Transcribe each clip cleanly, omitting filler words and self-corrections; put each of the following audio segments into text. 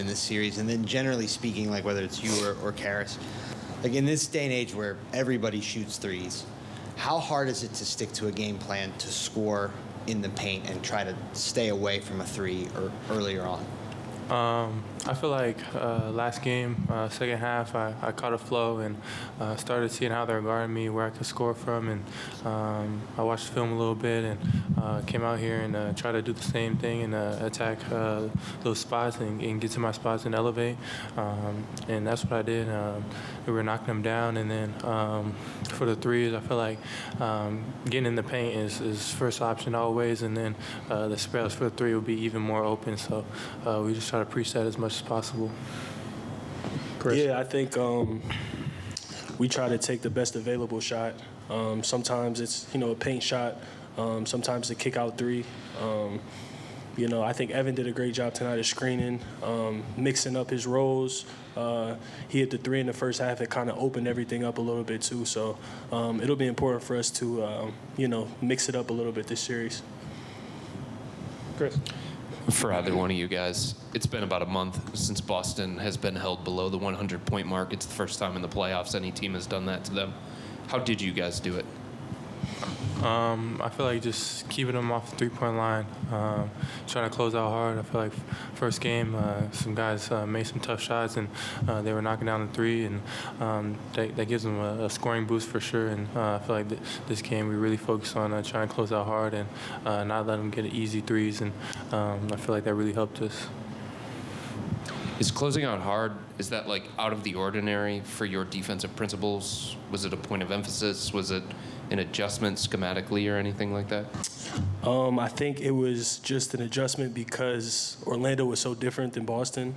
in this series? And then generally speaking, like whether it's you or Caris, like in this day and age where everybody shoots threes, how hard is it to stick to a game plan to score in the paint and try to stay away from a three or earlier on? I feel like last game, second half, I caught a flow and started seeing how they're guarding me, where I could score from, and I watched the film a little bit and came out here and tried to do the same thing and attack those spots and get to my spots and elevate. And that's what I did. We were knocking them down, and then for the threes, I feel like getting in the paint is first option always, and then the spells for the three will be even more open. So we just try to preach that as much as possible. Chris? Yeah, I think we try to take the best available shot. Sometimes it's, a paint shot. Sometimes a kick out three. I think Evan did a great job tonight of screening, mixing up his roles. He hit the three in the first half. It kind of opened everything up a little bit too. So it'll be important for us to, mix it up a little bit this series. Chris? For either one of you guys, it's been about a month since Boston has been held below the 100-point mark. It's the first time in the playoffs any team has done that to them. How did you guys do it? I feel like just keeping them off the three-point line, trying to close out hard. I feel like first game, some guys made some tough shots, and they were knocking down the three, and that gives them a scoring boost for sure. And I feel like this game we really focused on trying to close out hard and not let them get easy threes, and I feel like that really helped us. Is closing out hard, is that like out of the ordinary for your defensive principles? Was it a point of emphasis? Was it an adjustment schematically or anything like that? I think it was just an adjustment because Orlando was so different than Boston.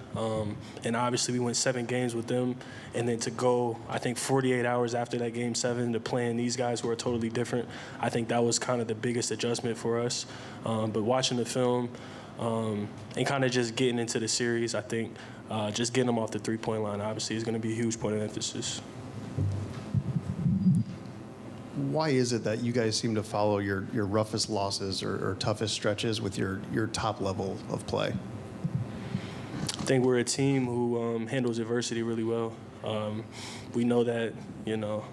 And obviously we went 7 games with them. And then to go, I think 48 hours after that game 7 to playing these guys who are totally different, I think that was kind of the biggest adjustment for us. But watching the film and kind of just getting into the series, I think just getting them off the three-point line obviously is going to be a huge point of emphasis. Why is it that you guys seem to follow your roughest losses or toughest stretches with your top level of play? I think we're a team who handles adversity really well. We know that, you're not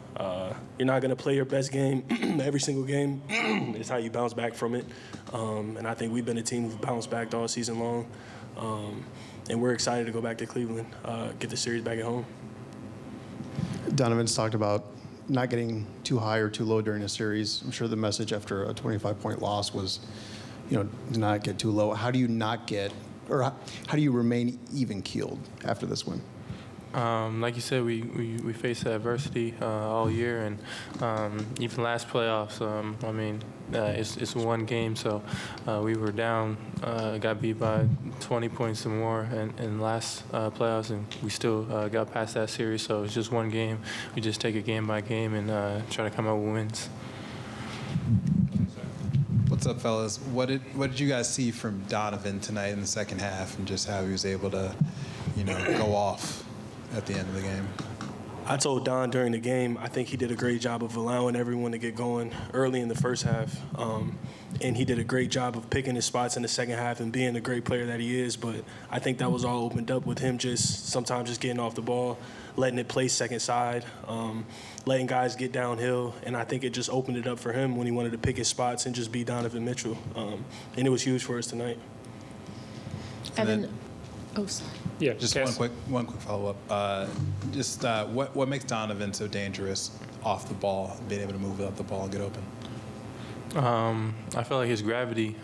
going to play your best game every single game. It's how you bounce back from it. And I think we've been a team who've bounced back all season long. And we're excited to go back to Cleveland, get the series back at home. Donovan's talked about not getting too high or too low during a series. I'm sure the message after a 25-point loss was, do not get too low. How do you not get, or how do you remain even-keeled after this win? Like you said, we faced adversity all year, and even last playoffs. It's one game, so we were down, got beat by 20 points or more in last playoffs, and we still got past that series. So it's just one game. We just take it game by game and try to come out with wins. What's up, fellas? What did you guys see from Donovan tonight in the second half, and just how he was able to, go off at the end of the game? I told Don during the game, I think he did a great job of allowing everyone to get going early in the first half. And he did a great job of picking his spots in the second half and being the great player that he is. But I think that was all opened up with him sometimes just getting off the ball, letting it play second side, letting guys get downhill. And I think it just opened it up for him when he wanted to pick his spots and just be Donovan Mitchell. And it was huge for us tonight. Evan, sorry. Yeah, just one quick follow-up. What makes Donovan so dangerous off the ball, being able to move without the ball and get open? I feel like his gravity,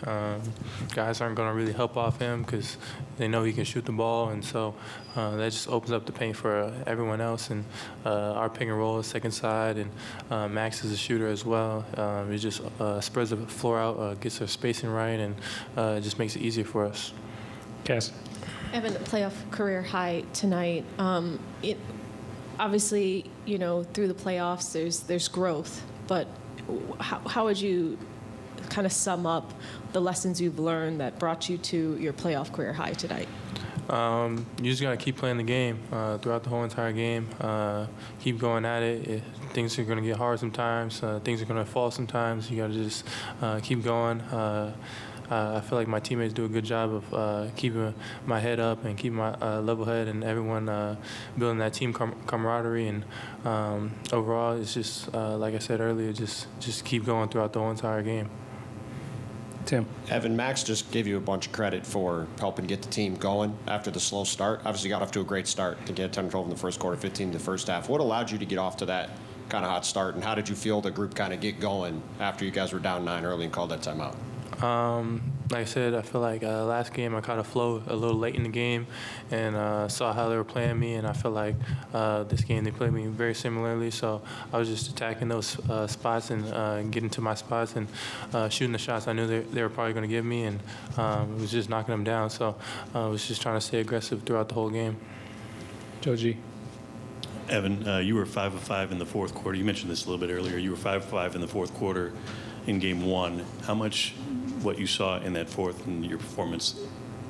guys aren't going to really help off him because they know he can shoot the ball, and so that just opens up the paint for everyone else. And our pick and roll is second side, and Max is a shooter as well. It just spreads the floor out, gets our spacing right, and it just makes it easier for us. Cass? Evan, playoff career high tonight. Obviously, through the playoffs, there's growth, but how would you kind of sum up the lessons you've learned that brought you to your playoff career high tonight? You just got to keep playing the game throughout the whole entire game. Keep going at it. Things are going to get hard sometimes. Things are going to fall sometimes. You got to just keep going. I feel like my teammates do a good job of keeping my head up and keeping my level head, and everyone building that team camaraderie. And overall, it's just like I said earlier, just keep going throughout the whole entire game. Tim. Evan, Max just gave you a bunch of credit for helping get the team going after the slow start. Obviously, got off to a great start to get 10-12 in the first quarter, 15 in the first half. What allowed you to get off to that kind of hot start, and how did you feel the group kind of get going after you guys were down 9 early and called that timeout? Like I said, I feel like last game I caught a flow a little late in the game and saw how they were playing me, and I feel like this game they played me very similarly. So I was just attacking those spots and getting to my spots and shooting the shots I knew they were probably going to give me, and it was just knocking them down. So I was just trying to stay aggressive throughout the whole game. Joe G. Evan, you were 5 of 5 in the fourth quarter. You mentioned this a little bit earlier. You were 5 of 5 in the fourth quarter in game 1. How much what you saw in that fourth and your performance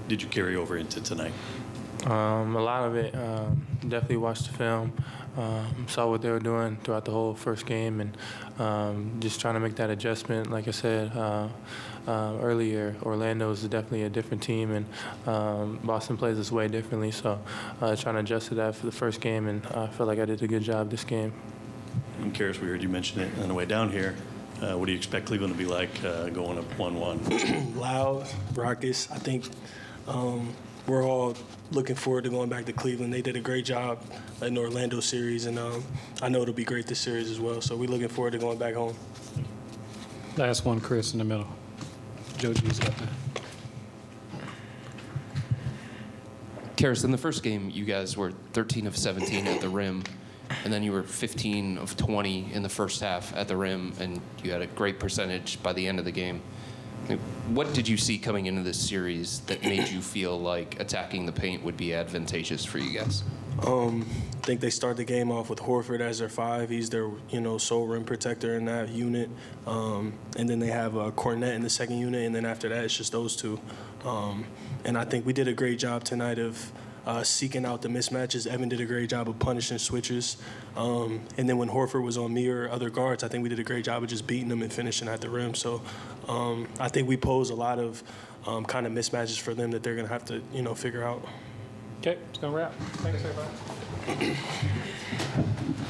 did you carry over into tonight? A lot of it. Definitely watched the film, saw what they were doing throughout the whole first game, and just trying to make that adjustment. Like I said earlier, Orlando is definitely a different team, and Boston plays this way differently. So trying to adjust to that for the first game, and I feel like I did a good job this game. And Caris, we heard you mention it on the way down here. What do you expect Cleveland to be like going up 1-1? Loud, raucous. I think we're all looking forward to going back to Cleveland. They did a great job in the Orlando series, and I know it'll be great this series as well. So we're looking forward to going back home. Last one, Chris, in the middle. Joe G's got that. Caris, in the first game, you guys were 13 of 17 at the rim, and then you were 15 of 20 in the first half at the rim, and you had a great percentage by the end of the game. What did you see coming into this series that made you feel like attacking the paint would be advantageous for you guys? I think they start the game off with Horford as their 5. He's their, sole rim protector in that unit. And then they have Cornette in the second unit, and then after that, it's just those two. And I think we did a great job tonight of seeking out the mismatches. Evan did a great job of punishing switches. And then when Horford was on me or other guards, I think we did a great job of just beating them and finishing at the rim. So I think we pose a lot of kind of mismatches for them that they're going to have to, figure out. Okay, it's going to wrap. Thanks, everybody.